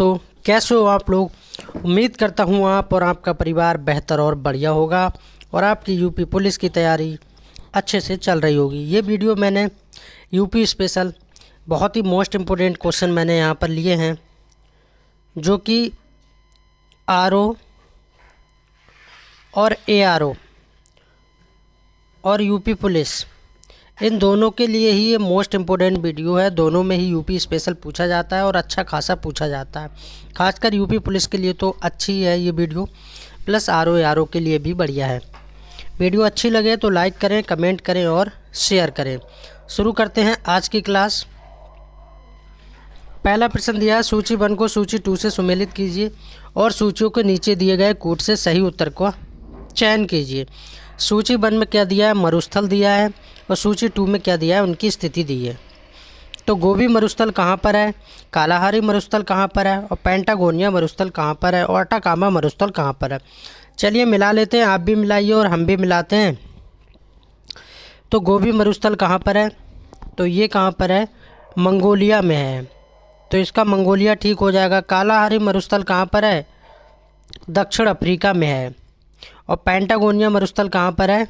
दोस्तों, कैसे हो आप लोग। उम्मीद करता हूँ आप और आपका परिवार बेहतर और बढ़िया होगा और आपकी यूपी पुलिस की तैयारी अच्छे से चल रही होगी। ये वीडियो मैंने यूपी स्पेशल बहुत ही मोस्ट इम्पोर्टेंट क्वेश्चन मैंने यहाँ पर लिए हैं, जो कि आरओ और एआरओ और यूपी पुलिस, इन दोनों के लिए ही ये मोस्ट इम्पोर्टेंट वीडियो है। दोनों में ही यूपी स्पेशल पूछा जाता है और अच्छा खासा पूछा जाता है। खासकर यूपी पुलिस के लिए तो अच्छी है ये वीडियो, प्लस आरओ एआरओ के लिए भी बढ़िया है। वीडियो अच्छी लगे तो लाइक करें, कमेंट करें और शेयर करें। शुरू करते हैं आज की क्लास। पहला प्रश्न दिया है, सूची 1 को सूची 2 से सुमेलित कीजिए और सूचियों के नीचे दिए गए कूट से सही उत्तर का चयन कीजिए। सूची 1 में क्या दिया है, मरुस्थल दिया है, और सूची 2 में क्या दिया है, उनकी स्थिति दी है। तो गोबी मरुस्थल कहाँ पर है, कालाहारी मरुस्थल कहाँ पर है, और पेंटागोनिया मरुस्थल कहाँ पर है, और अटाकामा मरुस्थल कहाँ पर है। चलिए मिला लेते हैं, आप भी मिलाइए और हम भी मिलाते हैं। तो गोबी मरुस्थल कहाँ पर है, तो ये कहाँ पर है, मंगोलिया में है, तो इसका मंगोलिया ठीक हो जाएगा। कालाहारी मरुस्थल कहाँ पर है, दक्षिण अफ्रीका में है। और पेंटागोनिया मरुस्थल कहाँ पर है,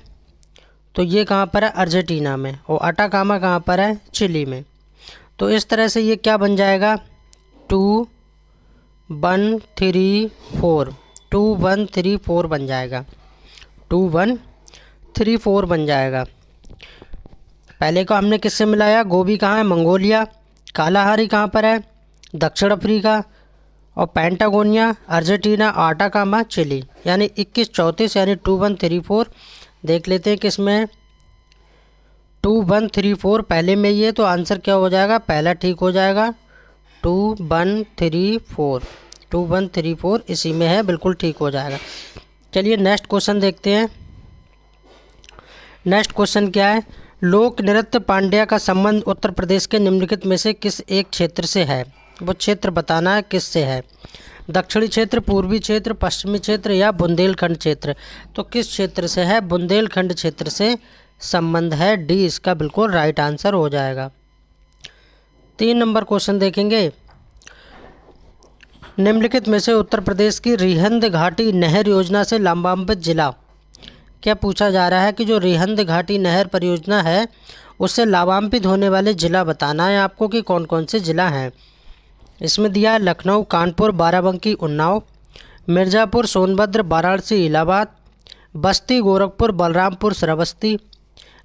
तो ये कहाँ पर है, अर्जेंटीना में। और अटाकामा कहाँ पर है, चिली में। तो इस तरह से ये क्या बन जाएगा, 2 1 3 4, 2 1 3 4 बन जाएगा, 2 1 3 4 बन जाएगा। पहले को हमने किससे मिलाया, गोबी कहाँ है, मंगोलिया, कालाहारी कहाँ पर है, दक्षिण अफ्रीका, और पेंटागोनिया अर्जेंटीना, अटाकामा चिली, यानी 21 34, यानी 2 1 3 4। देख लेते हैं किस में, 2 1 3 4 पहले में ही है, तो आंसर क्या हो जाएगा, पहला ठीक हो जाएगा, 2 1 3 4, 2 1 3 4 इसी में है, बिल्कुल ठीक हो जाएगा। चलिए नेक्स्ट क्वेश्चन देखते हैं। नेक्स्ट क्वेश्चन क्या है, लोक नृत्य पांड्या का संबंध उत्तर प्रदेश के निम्नलिखित में से किस एक क्षेत्र से है। वो क्षेत्र बताना है किस से है, दक्षिणी क्षेत्र, पूर्वी क्षेत्र, पश्चिमी क्षेत्र या बुंदेलखंड क्षेत्र। तो किस क्षेत्र से है, बुंदेलखंड क्षेत्र से संबंध है, डी इसका बिल्कुल राइट आंसर हो जाएगा। 3 नंबर क्वेश्चन देखेंगे, निम्नलिखित में से उत्तर प्रदेश की रिहंद घाटी नहर योजना से लाभान्वित जिला। क्या पूछा जा रहा है कि जो रिहंद घाटी नहर परियोजना है उससे लाभान्वित होने वाले जिला बताना है आपको कि कौन कौन से जिला हैं। इसमें दिया है लखनऊ, कानपुर, बाराबंकी, उन्नाव, मिर्ज़ापुर, सोनभद्र, वाराणसी, इलाहाबाद, बस्ती, गोरखपुर, बलरामपुर, श्रावस्ती,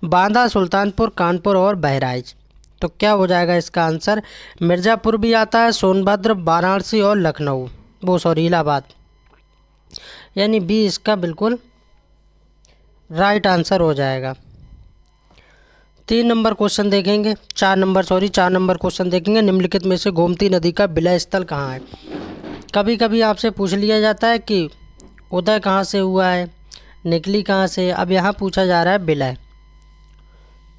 बांदा, सुल्तानपुर, कानपुर और बहराइच। तो क्या हो जाएगा इसका आंसर, मिर्ज़ापुर भी आता है, सोनभद्र, वाराणसी और लखनऊ, इलाहाबाद, यानी बी इसका बिल्कुल राइट आंसर हो जाएगा। 3 नंबर क्वेश्चन देखेंगे, 4 नंबर क्वेश्चन देखेंगे। निम्नलिखित में से गोमती नदी का विलय स्थल कहाँ है। कभी कभी आपसे पूछ लिया जाता है कि उदय कहाँ से हुआ है, निकली कहाँ से। अब यहाँ पूछा जा रहा है विलय,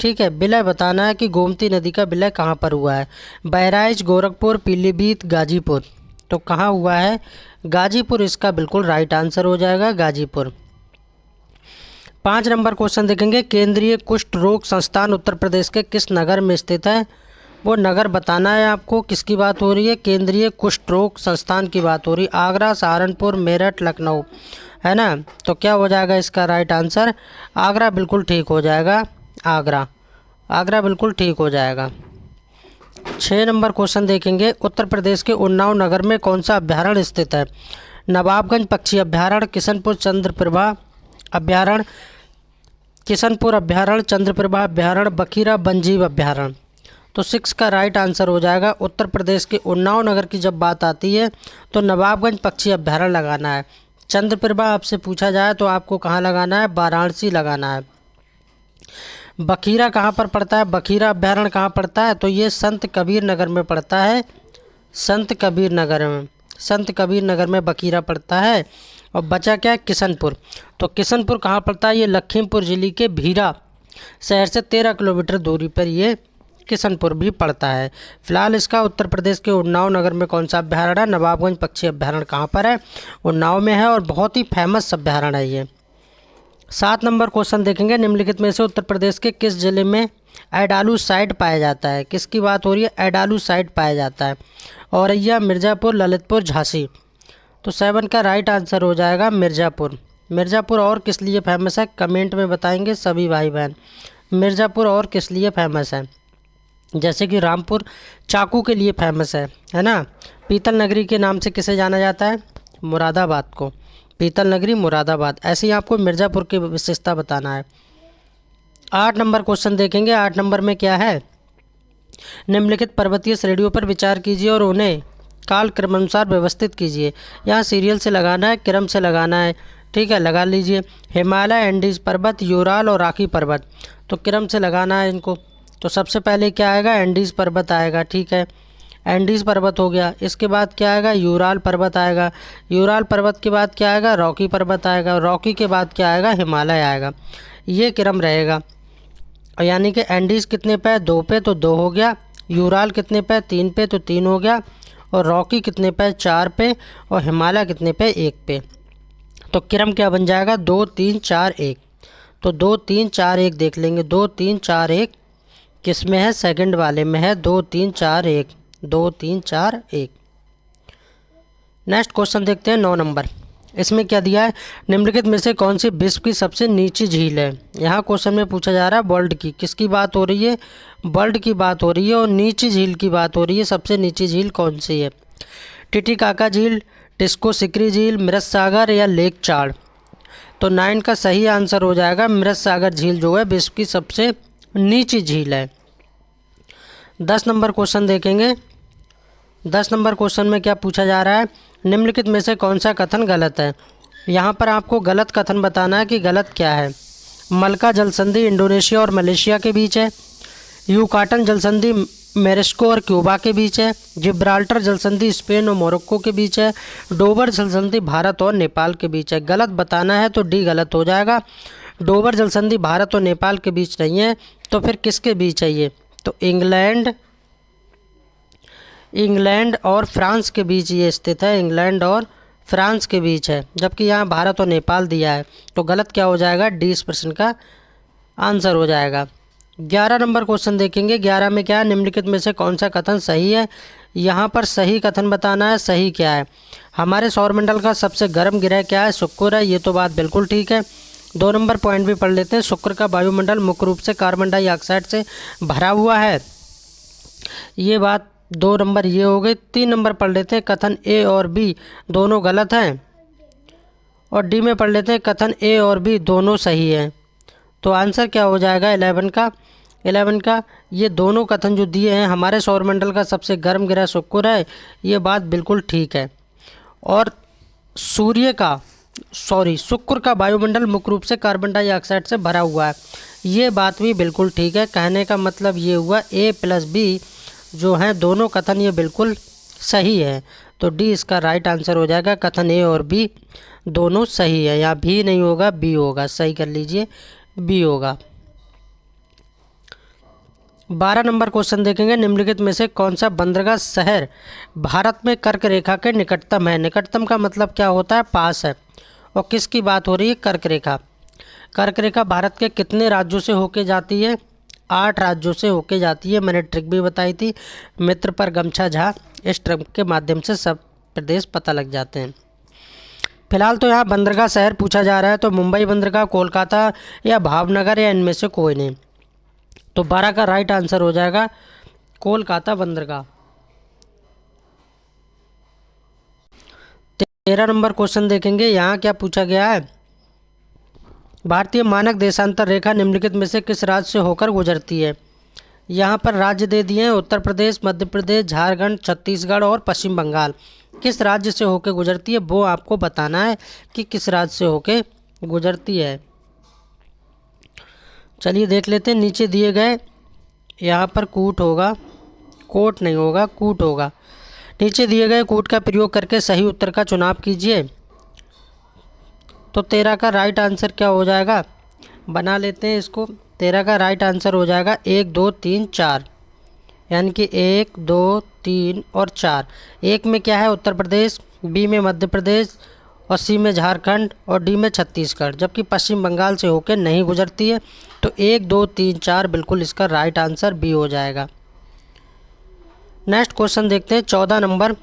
ठीक है, विलय बताना है कि गोमती नदी का विलय कहाँ पर हुआ है। बहराइच, गोरखपुर, पीलीभीत, गाजीपुर। तो कहाँ हुआ है, गाजीपुर इसका बिल्कुल राइट आंसर हो जाएगा, गाजीपुर। 5 नंबर क्वेश्चन देखेंगे, केंद्रीय कुष्ठ रोग संस्थान उत्तर प्रदेश के किस नगर में स्थित है। वो नगर बताना है आपको, किसकी बात हो रही है, केंद्रीय कुष्ठ रोग संस्थान की बात हो रही है। आगरा, सहारनपुर, मेरठ, लखनऊ, है ना। तो क्या हो जाएगा इसका राइट आंसर, आगरा बिल्कुल ठीक हो जाएगा, आगरा बिल्कुल ठीक हो जाएगा। 6 नंबर क्वेश्चन देखेंगे, उत्तर प्रदेश के उन्नाव नगर में कौन सा अभ्यारण्य स्थित है। नवाबगंज पक्षी अभ्यारण्य, किशनपुर चंद्रप्रभा अभ्यारण्य, किशनपुर अभ्यारण्य, चंद्रप्रभा अभ्यारण्य, बखीरा वन्यजीव अभ्यारण्य। तो 6 का राइट आंसर हो जाएगा। उत्तर प्रदेश के उन्नाव नगर की जब बात आती है तो नवाबगंज पक्षी अभ्यारण्य लगाना है। चंद्रप्रभा आपसे पूछा जाए तो आपको कहाँ लगाना है, वाराणसी लगाना है। बखीरा कहाँ पर पड़ता है, बखीरा अभ्यारण्य कहाँ पड़ता है, तो ये संत कबीर नगर में पड़ता है, संत कबीर नगर में बखीरा पड़ता है। और बचा क्या है, किशनपुर। तो किशनपुर कहाँ पड़ता है, ये लखीमपुर जिले के भीरा शहर से 13 किलोमीटर दूरी पर ये किशनपुर भी पड़ता है। फिलहाल इसका उत्तर प्रदेश के उन्नाव नगर में कौन सा अभ्यारण्य है, नवाबगंज पक्षी अभ्यारण्य कहाँ पर है, उन्नाव में है, और बहुत ही फेमस अभ्यारण्य है ये। 7 नंबर क्वेश्चन देखेंगे, निम्नलिखित में से उत्तर प्रदेश के किस जिले में एडालूसाइड पाया जाता है। किसकी बात हो रही है? एडालूसाइड पाया जाता है। औरैया, मिर्ज़ापुर, ललितपुर, झांसी। तो 7 का राइट आंसर हो जाएगा मिर्ज़ापुर। मिर्ज़ापुर और किस लिए फेमस है? कमेंट में बताएंगे सभी भाई बहन। मिर्ज़ापुर और किस लिए फेमस है? जैसे कि रामपुर चाकू के लिए फेमस है ना। पीतल नगरी के नाम से किसे जाना जाता है? मुरादाबाद को। पीतल नगरी मुरादाबाद। ऐसे ही आपको मिर्ज़ापुर की विशेषता बताना है। 8 नंबर क्वेश्चन देखेंगे। 8 नंबर में क्या है? निम्नलिखित पर्वतीय श्रेणियों पर विचार कीजिए और उन्हें काल क्रमानुसार व्यवस्थित कीजिए। यहाँ सीरियल से लगाना है, क्रम से लगाना है। ठीक है, लगा लीजिए। हिमालय, एंडीज पर्वत, यूराल और रॉकी पर्वत। तो क्रम से लगाना है इनको। तो सबसे पहले क्या आएगा? एंडीज पर्वत आएगा। ठीक है, एंडीज पर्वत हो गया। इसके बाद क्या आएगा? यूराल पर्वत आएगा। यूराल पर्वत के बाद क्या आएगा? रॉकी पर्वत आएगा। रॉकी के बाद क्या आएगा? हिमालय आएगा। ये क्रम रहेगा। यानी कि एंडीज़ कितने पे? 2 पे, तो 2 हो गया। यूराल कितने पे? 3 पे, तो 3 हो गया। और रॉकी कितने पे? 4 पे। और हिमालय कितने पे? 1 पे। तो क्रम क्या बन जाएगा? 2 3 4 1। तो 2 3 4 1 देख लेंगे। 2 3 4 1 किस में है? सेकंड वाले में है। 2 3 4 1, 2 3 4 1। नेक्स्ट क्वेश्चन देखते हैं 9 नंबर। इसमें क्या दिया है? निम्नलिखित में से कौन सी विश्व की सबसे नीची झील है? यहाँ क्वेश्चन में पूछा जा रहा है वर्ल्ड की। किसकी बात हो रही है? वर्ल्ड की बात हो रही है और नीची झील की बात हो रही है। सबसे नीची झील कौन सी है? टिटिकाका झील, टिस्को सिकरी झील, मृत सागर या लेक चार्ड। तो 9 का सही आंसर हो जाएगा मृत सागर झील, जो है विश्व की सबसे नीची झील है। 10 नंबर क्वेश्चन देखेंगे। 10 नंबर क्वेश्चन में क्या पूछा जा रहा है? निम्नलिखित में से कौन सा कथन गलत है? यहाँ पर आपको गलत कथन बताना है कि गलत क्या है। मलका जल संधि इंडोनेशिया और मलेशिया के बीच है। यूकाटन जल संधि मेक्सिको और क्यूबा के बीच है। जिब्राल्टर जल संधि स्पेन और मोरक्को के बीच है। डोबर जल संधि भारत और नेपाल के बीच है। गलत बताना है तो डी गलत हो जाएगा। डोबर जल संधि भारत और नेपाल के बीच नहीं है। तो फिर किसके बीच है ये? तो इंग्लैंड और फ्रांस के बीच ये स्थित है। इंग्लैंड और फ्रांस के बीच है, जबकि यहाँ भारत और नेपाल दिया है। तो गलत क्या हो जाएगा? डी इस प्रश्न का आंसर हो जाएगा। 11 नंबर क्वेश्चन देखेंगे। 11 में क्या है? निम्नलिखित में से कौन सा कथन सही है? यहाँ पर सही कथन बताना है। सही क्या है? हमारे सौरमंडल का सबसे गर्म ग्रह क्या है? शुक्र है। ये तो बात बिल्कुल ठीक है। 2 नंबर पॉइंट भी पढ़ लेते हैं। शुक्र का वायुमंडल मुख्य रूप से कार्बन डाइऑक्साइड से भरा हुआ है। ये बात 2 नंबर ये हो गई। 3 नंबर पढ़ लेते हैं। कथन ए और बी दोनों गलत हैं। और डी में पढ़ लेते हैं कथन ए और बी दोनों सही हैं। तो आंसर क्या हो जाएगा 11 का? ये दोनों कथन जो दिए हैं, हमारे सौरमंडल का सबसे गर्म ग्रह शुक्र है, ये बात बिल्कुल ठीक है। और शुक्र का वायुमंडल मुख्य रूप से कार्बन डाइऑक्साइड से भरा हुआ है, ये बात भी बिल्कुल ठीक है। कहने का मतलब ये हुआ ए प्लस बी जो हैं दोनों कथन ये बिल्कुल सही है। तो डी इसका राइट आंसर हो जाएगा। कथन ए और बी दोनों सही है। यहाँ भी नहीं होगा, बी होगा। सही कर लीजिए, बी होगा। 12 नंबर क्वेश्चन देखेंगे। निम्नलिखित में से कौन सा बंदरगाह शहर भारत में कर्क रेखा के निकटतम है? निकटतम का मतलब क्या होता है? पास है। और किसकी बात हो रही है? कर्क रेखा। कर्क रेखा भारत के कितने राज्यों से होके जाती है? 8 राज्यों से होके जाती है। मैंने ट्रिक भी बताई थी। मित्र पर गमछा झा, इस ट्रिक के माध्यम से सब प्रदेश पता लग जाते हैं। फिलहाल तो यहाँ बंदरगाह शहर पूछा जा रहा है, तो मुंबई बंदरगाह, कोलकाता या भावनगर या इनमें से कोई नहीं। तो 12 का राइट आंसर हो जाएगा कोलकाता बंदरगाह। 13 नंबर क्वेश्चन देखेंगे। यहाँ क्या पूछा गया है? भारतीय मानक देशांतर रेखा निम्नलिखित में से किस राज्य से होकर गुजरती है? यहाँ पर राज्य दे दिए हैं उत्तर प्रदेश, मध्य प्रदेश, झारखंड, छत्तीसगढ़ और पश्चिम बंगाल। किस राज्य से होकर गुजरती है वो आपको बताना है कि किस राज्य से होकर गुजरती है। चलिए देख लेते हैं। नीचे दिए गए, यहाँ पर कूट होगा, कोट नहीं होगा, कूट होगा। नीचे दिए गए कूट का प्रयोग करके सही उत्तर का चुनाव कीजिए। तो 13 का राइट आंसर क्या हो जाएगा? बना लेते हैं इसको। 13 का राइट आंसर हो जाएगा 1 2 3 4, यानी कि 1 2 3 और 4। 1 में क्या है? उत्तर प्रदेश, बी में मध्य प्रदेश और सी में झारखंड और डी में छत्तीसगढ़, जबकि पश्चिम बंगाल से होकर नहीं गुजरती है। तो 1, 2, 3, 4 बिल्कुल इसका राइट आंसर बी हो जाएगा। नेक्स्ट क्वेश्चन देखते हैं 14 नंबर।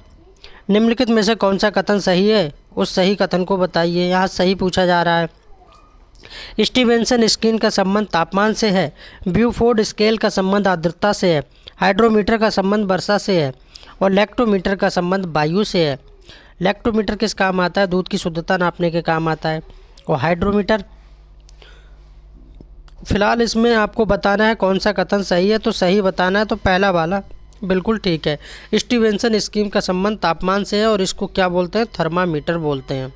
निम्नलिखित में से कौन सा कथन सही है, उस सही कथन को बताइए। यहाँ सही पूछा जा रहा है। स्टीवेंसन स्केल का संबंध तापमान से है, ब्यूफोर्ड स्केल का संबंध आर्द्रता से है, हाइड्रोमीटर का संबंध वर्षा से है और लैक्टोमीटर का संबंध वायु से है। लैक्टोमीटर किस काम आता है? दूध की शुद्धता नापने के काम आता है। और हाइड्रोमीटर, फिलहाल इसमें आपको बताना है कौन सा कथन सही है। तो सही बताना है तो पहला वाला बिल्कुल ठीक है। स्टीवेंसन स्कीम का संबंध तापमान से है और इसको क्या बोलते हैं? थर्मामीटर बोलते हैं।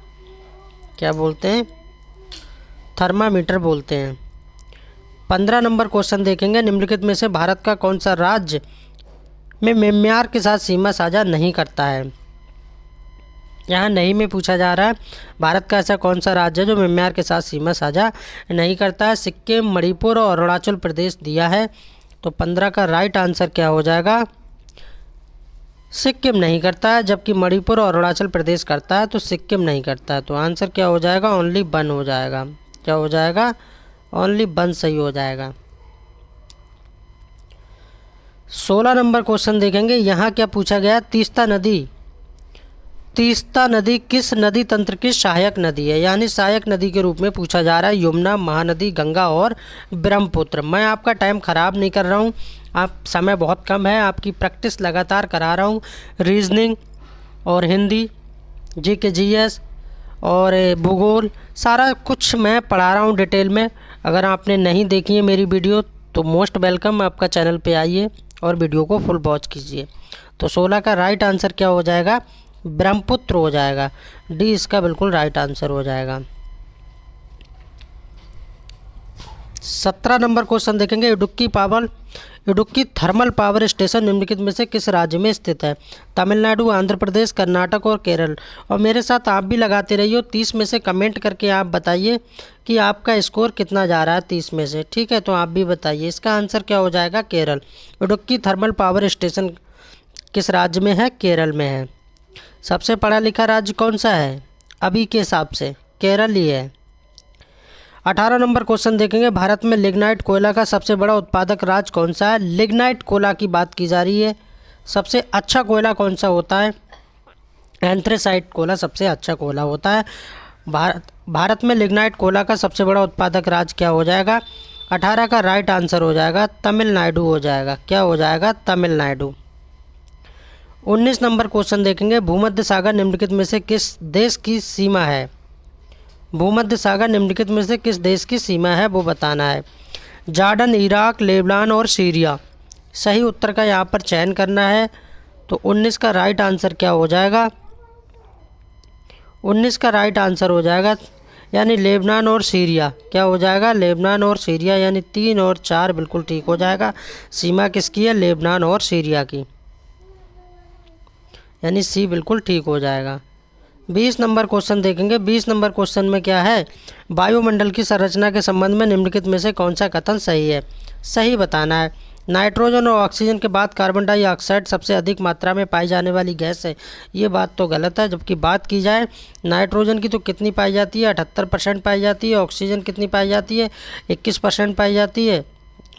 क्या बोलते हैं? थर्मामीटर बोलते हैं। 15 नंबर क्वेश्चन देखेंगे। निम्नलिखित में से भारत का कौन सा राज्य में म्यांमार के साथ सीमा साझा नहीं करता है? यहाँ नहीं में पूछा जा रहा है भारत का ऐसा कौन सा राज्य है जो म्यांमार के साथ सीमा साझा नहीं करता है। सिक्किम, मणिपुर और अरुणाचल प्रदेश दिया है। तो 15 का राइट आंसर क्या हो जाएगा? सिक्किम नहीं करता है, जबकि मणिपुर और अरुणाचल प्रदेश करता है। तो सिक्किम नहीं करता है। तो आंसर क्या हो जाएगा? ओनली 1 हो जाएगा। क्या हो जाएगा? ओनली 1 सही हो जाएगा। 16 नंबर क्वेश्चन देखेंगे। यहाँ क्या पूछा गया? तीस्ता नदी किस नदी तंत्र की सहायक नदी है? यानी सहायक नदी के रूप में पूछा जा रहा है। यमुना, महानदी, गंगा और ब्रह्मपुत्र। मैं आपका टाइम ख़राब नहीं कर रहा हूँ, आप समय बहुत कम है, आपकी प्रैक्टिस लगातार करा रहा हूँ। रीजनिंग और हिंदी, जीके, जीएस और भूगोल सारा कुछ मैं पढ़ा रहा हूँ डिटेल में। अगर आपने नहीं देखी है मेरी वीडियो तो मोस्ट वेलकम, आपका चैनल पे आइए और वीडियो को फुल वॉच कीजिए। तो 16 का राइट आंसर क्या हो जाएगा? ब्रह्मपुत्र हो जाएगा। डी इसका बिल्कुल राइट आंसर हो जाएगा। 17 नंबर क्वेश्चन देखेंगे। इडुक्की थर्मल पावर स्टेशन निम्नलिखित में से किस राज्य में स्थित है? तमिलनाडु, आंध्र प्रदेश, कर्नाटक और केरल। और मेरे साथ आप भी लगाते रहिए। 30 में से कमेंट करके आप बताइए कि आपका स्कोर कितना जा रहा है 30 में से। ठीक है, तो आप भी बताइए। इसका आंसर क्या हो जाएगा? Kerala. Idukki thermal power station किस राज्य में है? केरल में है। सबसे पढ़ा लिखा राज्य कौन सा है अभी के हिसाब से? केरल ही है। 18 नंबर क्वेश्चन देखेंगे। भारत में लिग्नाइट कोयला का सबसे बड़ा उत्पादक राज्य कौन सा है? लिग्नाइट कोयला की बात की जा रही है। सबसे अच्छा कोयला कौन सा होता है? एंथ्रेसाइट कोयला सबसे अच्छा कोयला होता है। भारत में लिग्नाइट कोयला का सबसे बड़ा उत्पादक राज्य क्या हो जाएगा? 18 का राइट आंसर हो जाएगा तमिलनाडु हो जाएगा। क्या हो जाएगा? तमिलनाडु। 19 नंबर क्वेश्चन देखेंगे। भूमध्य सागर निम्नलिखित में से किस देश की सीमा है? भूमध्य सागर निम्नलिखित में से किस देश की सीमा है वो बताना है। जॉर्डन, इराक, लेबनान और सीरिया। सही उत्तर का यहाँ पर चयन करना है। तो 19 का राइट आंसर क्या हो जाएगा? 19 का राइट आंसर हो जाएगा यानी लेबनान और सीरिया। क्या हो जाएगा? लेबनान और सीरिया, यानी 3 और 4 बिल्कुल ठीक हो जाएगा। सीमा किसकी है? लेबनान और सीरिया की, यानी सी बिल्कुल ठीक हो जाएगा। 20 नंबर क्वेश्चन देखेंगे। 20 नंबर क्वेश्चन में क्या है? वायुमंडल की संरचना के संबंध में निम्नलिखित में से कौन सा कथन सही है? सही बताना है। नाइट्रोजन और ऑक्सीजन के बाद कार्बन डाइऑक्साइड सबसे अधिक मात्रा में पाई जाने वाली गैस है। ये बात तो गलत है। जबकि बात की जाए नाइट्रोजन की तो कितनी पाई जाती है? 78% पाई जाती है। ऑक्सीजन कितनी पाई जाती है? 21% पाई जाती है।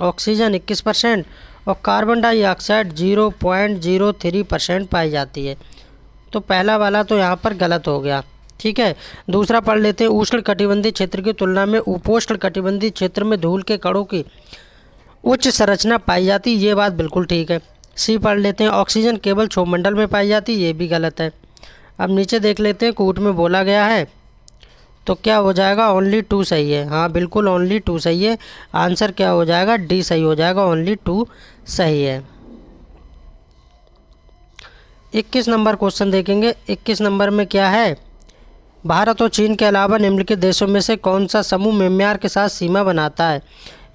ऑक्सीजन 21% और कार्बन डाइऑक्साइड 0.03% पाई जाती है। तो पहला वाला तो यहाँ पर गलत हो गया। ठीक है, दूसरा पढ़ लेते हैं। उष्ण कटिबंधीय क्षेत्र की तुलना में उपोष्ण कटिबंधीय क्षेत्र में धूल के कणों की उच्च संरचना पाई जाती, ये बात बिल्कुल ठीक है। सी पढ़ लेते हैं। ऑक्सीजन केवल क्षोभमंडल में पाई जाती, ये भी गलत है। अब नीचे देख लेते हैं। कूट में बोला गया है तो क्या हो जाएगा? ओनली 2 सही है। हाँ बिल्कुल ओनली 2 सही है। आंसर क्या हो जाएगा? डी सही हो जाएगा। ओनली 2 सही है। 21 नंबर क्वेश्चन देखेंगे। 21 नंबर में क्या है? भारत और चीन के अलावा निम्नलिखित देशों में से कौन सा समूह म्यांमार के साथ सीमा बनाता है?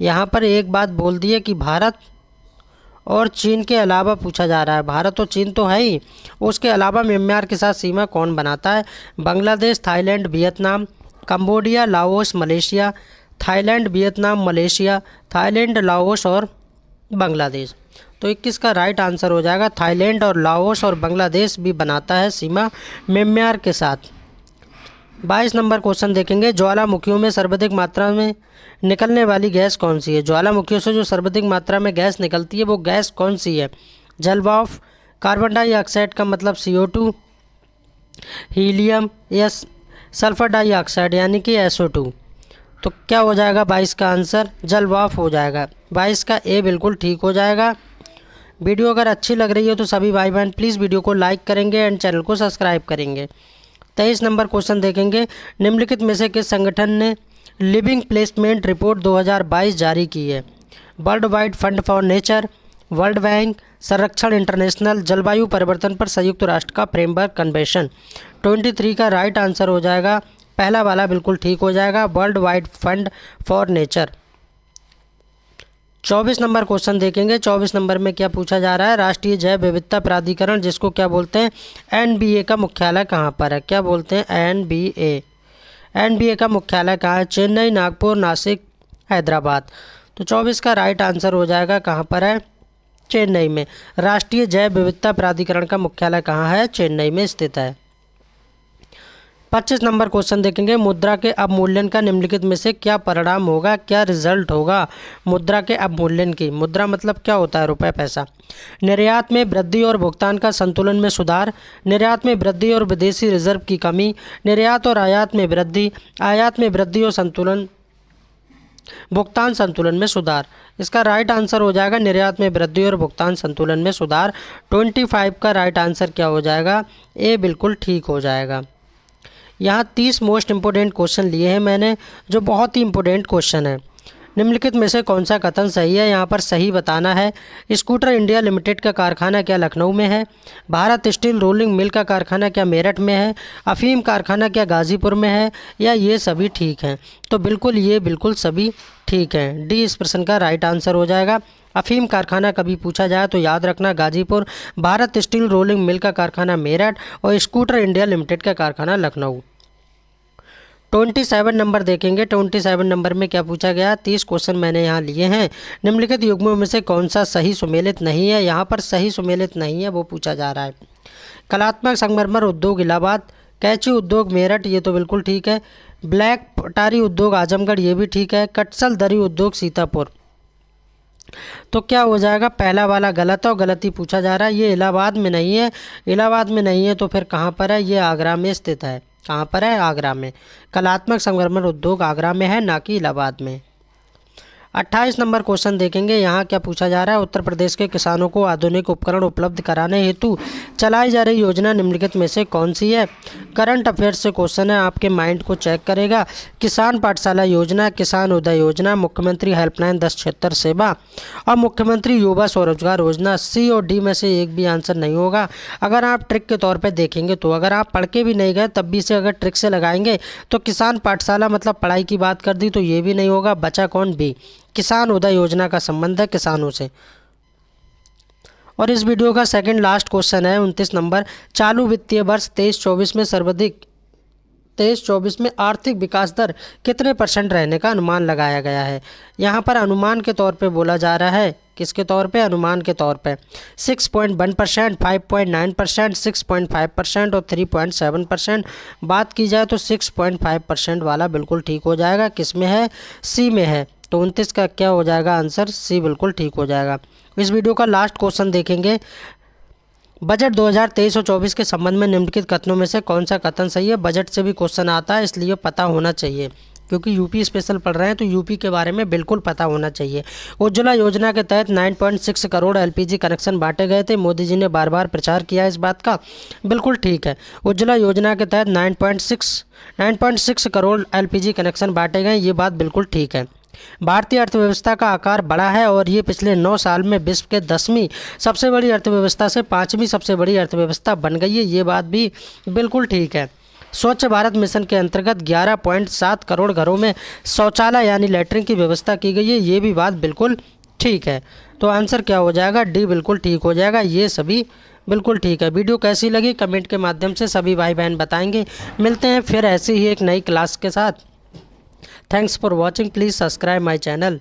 यहाँ पर एक बात बोल दी है कि भारत और चीन के अलावा पूछा जा रहा है। भारत और चीन तो है ही, उसके अलावा म्यांमार के साथ सीमा कौन बनाता है? Bangladesh, Thailand, Vietnam, Cambodia, Laos, Malaysia. Thailand, Vietnam, Malaysia, Thailand, Laos और बांग्लादेश। तो 21 का राइट आंसर हो जाएगा थाईलैंड और लाओस और बांग्लादेश भी बनाता है सीमा म्यांमार के साथ। 22 नंबर क्वेश्चन देखेंगे, ज्वालामुखियों में सर्वाधिक मात्रा में निकलने वाली गैस कौन सी है। ज्वालामुखियों से जो सर्वाधिक मात्रा में गैस निकलती है वो गैस कौन सी है। जल वाष्प, कार्बन डाइऑक्साइड का मतलब CO2, हीलियम या सल्फर डाइऑक्साइड यानी कि SO2। तो क्या हो जाएगा 22 का आंसर, जल वाष्प हो जाएगा। 22 का ए बिल्कुल ठीक हो जाएगा। वीडियो अगर अच्छी लग रही है तो सभी भाई बहन प्लीज़ वीडियो को लाइक करेंगे एंड चैनल को सब्सक्राइब करेंगे। 23 नंबर क्वेश्चन देखेंगे, निम्नलिखित में से किस संगठन ने लिविंग प्लेसमेंट रिपोर्ट 2022 जारी की है। World wide fund for nature, world bank, संरक्षण इंटरनेशनल, जलवायु परिवर्तन पर संयुक्त राष्ट्र का फ्रेमवर्क कन्वेंशन। 23 का राइट आंसर हो जाएगा, पहला वाला बिल्कुल ठीक हो जाएगा, world wide fund for nature. 24 number question देखेंगे, 24 नंबर में क्या पूछा जा रहा है, राष्ट्रीय जैव विविधता प्राधिकरण जिसको क्या बोलते हैं NBA का मुख्यालय कहाँ पर है। क्या बोलते हैं NBA का मुख्यालय कहाँ है। चेन्नई, नागपुर, नासिक, हैदराबाद। तो 24 का राइट आंसर हो जाएगा कहाँ पर है, चेन्नई में। राष्ट्रीय जैव विविधता प्राधिकरण का मुख्यालय कहाँ है, चेन्नई में स्थित है। 25 नंबर क्वेश्चन देखेंगे, मुद्रा के अवमूल्यन का निम्नलिखित में से क्या परिणाम होगा, क्या रिजल्ट होगा। मुद्रा के अवमूल्यन की, मुद्रा मतलब क्या होता है, रुपए पैसा। निर्यात में वृद्धि और भुगतान का संतुलन में सुधार, निर्यात में वृद्धि और विदेशी रिजर्व की कमी, निर्यात और आयात में वृद्धि, आयात में वृद्धि और संतुलन, भुगतान संतुलन में सुधार। इसका राइट आंसर हो जाएगा निर्यात में वृद्धि और भुगतान संतुलन में सुधार। 25 का राइट आंसर क्या हो जाएगा, ए बिल्कुल ठीक हो जाएगा। यहाँ 30 मोस्ट इम्पोर्टेंट क्वेश्चन लिए हैं मैंने, जो बहुत ही इम्पोर्टेंट क्वेश्चन है। निम्नलिखित में से कौन सा कथन सही है, यहाँ पर सही बताना है। स्कूटर इंडिया लिमिटेड का कारखाना क्या लखनऊ में है। भारत स्टील रोलिंग मिल का कारखाना क्या मेरठ में है। अफीम कारखाना क्या गाजीपुर में है, या ये सभी ठीक हैं। तो बिल्कुल ये बिल्कुल सभी ठीक हैं। डी इस प्रश्न का राइट आंसर हो जाएगा। अफीम कारखाना कभी पूछा जाए तो याद रखना Ghazipur, Bharat steel rolling mill का कारखाना मेरठ और स्कूटर इंडिया लिमिटेड का कारखाना लखनऊ। 27 नंबर देखेंगे, 27 नंबर में क्या पूछा गया, 30 क्वेश्चन मैंने यहाँ लिए हैं। निम्नलिखित युग्मों में से कौन सा सही सुमेलित नहीं है। यहाँ पर सही सुमेलित नहीं है वो पूछा जा रहा है। कलात्मक संगमरमर उद्योग इलाहाबाद, कैंची उद्योग मेरठ, ये तो बिल्कुल ठीक है। ब्लैक पटारी उद्योग आजमगढ़, ये भी ठीक है। कटसल दरी उद्योग सीतापुर। तो क्या हो जाएगा, पहला वाला गलत है और गलत ही पूछा जा रहा है। ये इलाहाबाद में नहीं है, इलाहाबाद में नहीं है तो फिर कहाँ पर है, ये आगरा में स्थित है। कहाँ पर है, आगरा में। कलात्मक संगमरमर उद्योग आगरा में है, ना कि इलाहाबाद में। 28 नंबर क्वेश्चन देखेंगे, यहाँ क्या पूछा जा रहा है, उत्तर प्रदेश के किसानों को आधुनिक उपकरण उपलब्ध कराने हेतु चलाई जा रही योजना निम्नलिखित में से कौन सी है। करंट अफेयर्स से क्वेश्चन है, आपके माइंड को चेक करेगा। किसान पाठशाला योजना, किसान उदय योजना, मुख्यमंत्री हेल्पलाइन 1076 सेवा और मुख्यमंत्री युवा स्वरोजगार योजना। सी और डी में से एक भी आंसर नहीं होगा। अगर आप ट्रिक के तौर पर देखेंगे तो, अगर आप पढ़ के भी नहीं गए तब भी से अगर ट्रिक से लगाएंगे तो किसान पाठशाला मतलब पढ़ाई की बात कर दी तो ये भी नहीं होगा। बचा कौन, बी। किसान उदय योजना का संबंध है किसानों से। और इस वीडियो का सेकंड लास्ट क्वेश्चन है 29 नंबर, चालू वित्तीय वर्ष 23-24 में आर्थिक विकास दर कितने % रहने का अनुमान लगाया गया है। यहाँ पर अनुमान के तौर पे बोला जा रहा है, किसके तौर पे, अनुमान के तौर पे। 6.1%, 5.9%, 6.5% और 3.7%। बात की जाए तो 6.5% वाला बिल्कुल ठीक हो जाएगा। किस में है, सी में है। तो 29 का क्या हो जाएगा आंसर, सी बिल्कुल ठीक हो जाएगा। इस वीडियो का लास्ट क्वेश्चन देखेंगे, बजट 2023 और 24 के संबंध में निम्नलिखित कथनों में से कौन सा कथन सही है। बजट से भी क्वेश्चन आता है इसलिए पता होना चाहिए, क्योंकि यूपी स्पेशल पढ़ रहे हैं तो यूपी के बारे में बिल्कुल पता होना चाहिए। उज्ज्वला योजना के तहत 9.6 करोड़ LPG कनेक्शन बांटे गए थे। मोदी जी ने बार बार प्रचार किया इस बात का, बिल्कुल ठीक है। उज्ज्वला योजना के तहत 9.6 करोड़ LPG कनेक्शन बांटे गए, ये बात बिल्कुल ठीक है। भारतीय अर्थव्यवस्था का आकार बड़ा है और ये पिछले 9 साल में विश्व के 10वीं सबसे बड़ी अर्थव्यवस्था से 5वीं सबसे बड़ी अर्थव्यवस्था बन गई है, ये बात भी बिल्कुल ठीक है। स्वच्छ भारत मिशन के अंतर्गत 11.7 करोड़ घरों में शौचालय यानी लैट्रिन की व्यवस्था की गई है, ये भी बात बिल्कुल ठीक है। तो आंसर क्या हो जाएगा, डी बिल्कुल ठीक हो जाएगा। ये सभी बिल्कुल ठीक है। वीडियो कैसी लगी कमेंट के माध्यम से सभी भाई बहन बताएंगे। मिलते हैं फिर ऐसी ही एक नई क्लास के साथ। Thanks for watching. Please subscribe my channel.